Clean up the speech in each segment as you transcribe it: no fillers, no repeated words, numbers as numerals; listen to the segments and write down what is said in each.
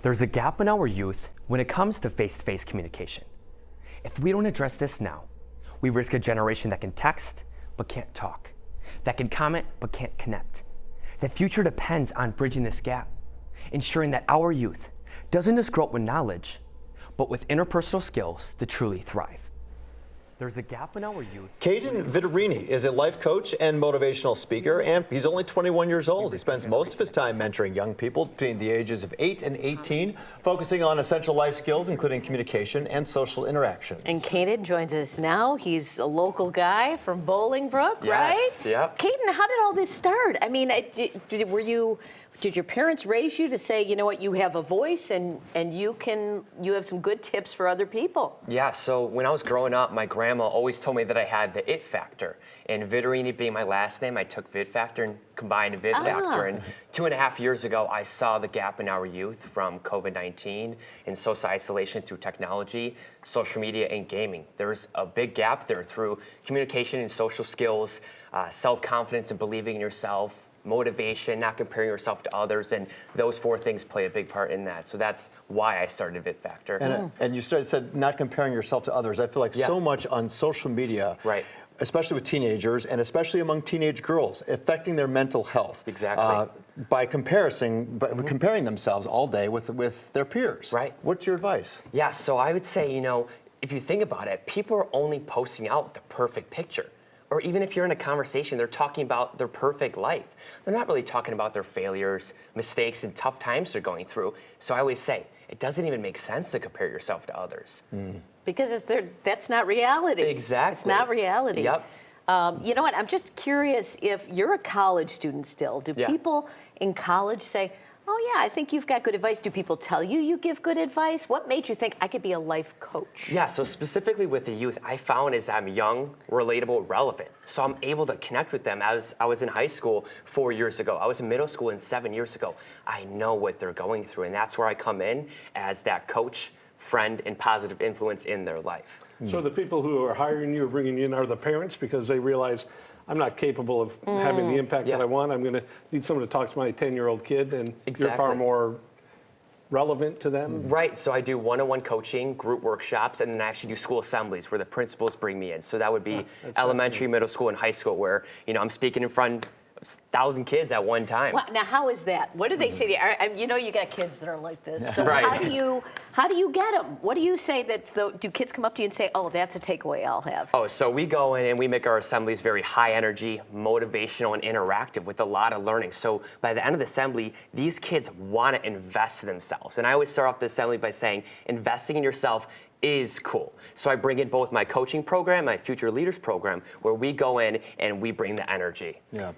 There's a gap in our youth when it comes to face-to-face communication. If we don't address this now, we risk a generation that can text but can't talk, that can comment but can't connect. The future depends on bridging this gap, ensuring that our youth doesn't just grow up with knowledge, but with interpersonal skills to truly thrive. There's a gap in our youth. Caden Vittorini is a life coach and motivational speaker, and he's only 21 years old. He spends most of his time mentoring young people between the ages of 8 and 18, focusing on essential life skills, including communication and social interaction. And Caden joins us now. He's a local guy from Bolingbrook, right? Yes, yep. Caden, how did all this start? I mean, did your parents raise you to say, you know what, you have a voice and you have some good tips for other people? Yeah, so when I was growing up, my grandma always told me that I had the it factor. And Vittorini being my last name, I took Vit Factor and combined Vit Factor. And 2.5 years ago, I saw the gap in our youth from COVID-19 and social isolation through technology, social media, and gaming. There's a big gap there through communication and social skills, self-confidence and believing in yourself, motivation, not comparing yourself to others, and those 4 things play a big part in that. So that's why I started Vit Factor. And you said not comparing yourself to others. I feel like so much on social media, right, especially with teenagers and especially among teenage girls, affecting their mental health. Exactly. By comparing themselves all day with their peers. Right. What's your advice? Yeah, so I would say, if you think about it, people are only posting out the perfect picture. Or even if you're in a conversation, they're talking about their perfect life. They're not really talking about their failures, mistakes, and tough times they're going through. So I always say, it doesn't even make sense to compare yourself to others. Because that's not reality. Exactly. It's not reality. Yep. You know what, I'm just curious, if you're a college student still, do people in college say, oh yeah, I think you've got good advice? Do people tell you give good advice? What made you think I could be a life coach? Yeah, so specifically with the youth, I found is I'm young, relatable, relevant. So I'm able to connect with them. As I was in high school 4 years ago. I was in middle school 7 years ago. I know what they're going through, and that's where I come in as that coach, friend, and positive influence in their life. So the people who are hiring you or bringing you in are the parents, because they realize I'm not capable of having the impact that I want. I'm going to need someone to talk to my 10-year-old kid, and you're far more relevant to them. Right, so I do one-on-one coaching, group workshops, and then I actually do school assemblies where the principals bring me in. So that would be elementary, middle school, and high school, where I'm speaking in front of 1,000 kids at one time. Well, now, how is that? What do they say to you? You got kids that are like this. So Right. how do you get them? What do you say do kids come up to you and say, oh, that's a takeaway I'll have? Oh, so we go in and we make our assemblies very high energy, motivational, and interactive with a lot of learning. So by the end of the assembly, these kids want to invest in themselves. And I always start off the assembly by saying, investing in yourself is cool. So I bring in both my coaching program, my future leaders program, where we go in and we bring the energy. Yeah.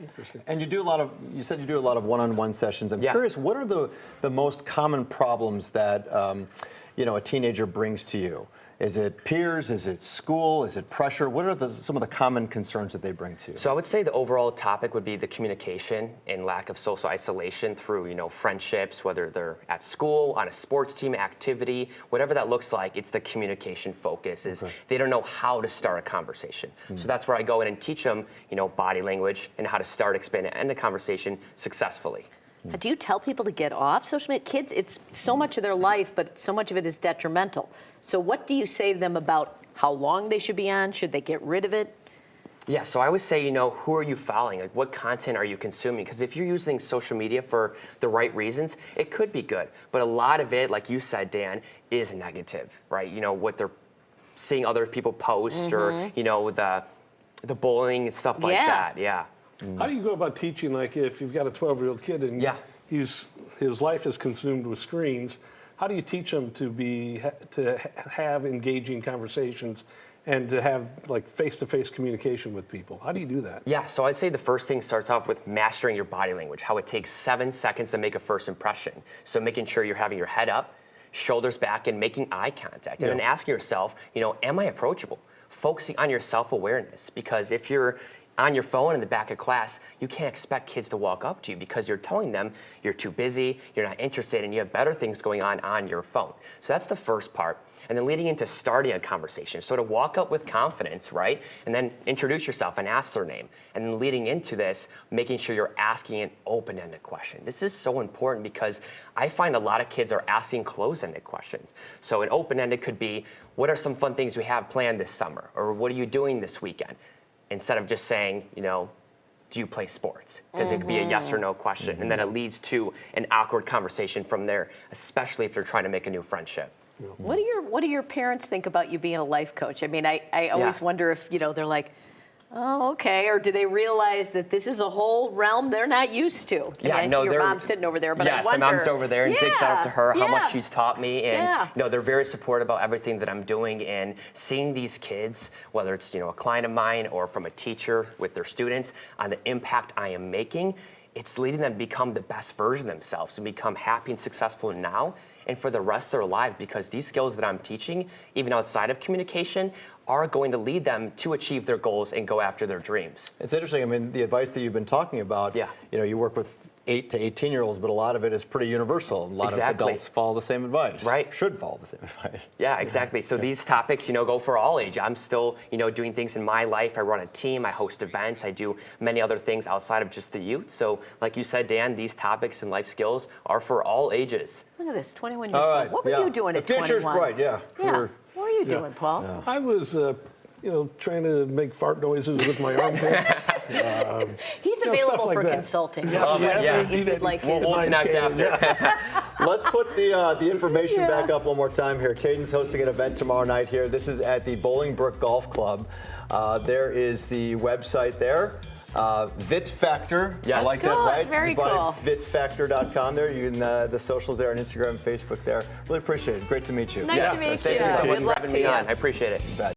And you said you do a lot of one-on-one sessions. I'm curious, what are the most common problems that a teenager brings to you? Is it peers? Is it school? Is it pressure? What are some of the common concerns that they bring to you? So I would say the overall topic would be the communication and lack of social isolation through, friendships, whether they're at school, on a sports team, activity, whatever that looks like. It's the communication focus. They don't know how to start a conversation. So that's where I go in and teach them, body language and how to start, expand, and end a conversation successfully. Do you tell people to get off social media? Kids, it's so much of their life, but so much of it is detrimental. So what do you say to them about how long they should be on? Should they get rid of it? Yeah, so I would say, who are you following? Like, what content are you consuming? Because if you're using social media for the right reasons, it could be good. But a lot of it, like you said, Dan, is negative, right? What they're seeing other people post or, the bullying and stuff like that. Yeah. How do you go about teaching, like if you've got a 12-year-old kid and his life is consumed with screens, how do you teach him to have engaging conversations and to have like face-to-face communication with people? How do you do that? Yeah, so I'd say the first thing starts off with mastering your body language, how it takes 7 seconds to make a first impression. So making sure you're having your head up, shoulders back, and making eye contact. And then asking yourself, am I approachable? Focusing on your self-awareness, because if you're on your phone in the back of class, you can't expect kids to walk up to you because you're telling them you're too busy, you're not interested, and you have better things going on your phone. So that's the first part. And then leading into starting a conversation. So to walk up with confidence, right? And then introduce yourself and ask their name. And then leading into this, making sure you're asking an open-ended question. This is so important because I find a lot of kids are asking closed-ended questions. So an open-ended could be, what are some fun things we have planned this summer? Or what are you doing this weekend? Instead of just saying, you know, do you play sports? Because it could be a yes or no question. And then it leads to an awkward conversation from there, especially if you're trying to make a new friendship. What do your parents think about you being a life coach? I mean, I always wonder if, you know, they're like, oh, okay, or do they realize that this is a whole realm they're not used to? I mean, I see your mom's sitting over there, but I wonder. Yes, my mom's over there, and big shout out to her, how much she's taught me, and you know, they're very supportive about everything that I'm doing, and seeing these kids, whether it's, you know, a client of mine or from a teacher with their students, on the impact I am making, it's leading them to become the best version of themselves and become happy and successful now and for the rest of their lives, because these skills that I'm teaching, even outside of communication, are going to lead them to achieve their goals and go after their dreams. It's interesting. I mean, the advice that you've been talking about, you know, you work with 8 to 18-year-olds, but a lot of it is pretty universal. A lot of adults follow the same advice. Right. Should follow the same advice. Yeah, exactly. So these topics, you know, go for all age. I'm still, you know, doing things in my life. I run a team, I host events, I do many other things outside of just the youth. So like you said, Dan, these topics and life skills are for all ages. Look at this, 21 years old. What were you doing at 21? The future's bright, Yeah. What were you doing, Paul? Yeah. I was, you know, trying to make fart noises with my armpits. He's available for consulting. If you'd like his. We'll connect after. Let's put the information back up one more time here. Caden's hosting an event tomorrow night here. This is at the Bolingbrook Golf Club. There is the website there. Vit Factor. Yes. I like that, right? It's very cool. VitFactor.com there. You can the socials there on Instagram, Facebook there. Really appreciate it. Great to meet you. Nice to meet you. Thank you so much Good for luck having to me you. on. I appreciate it. You bet.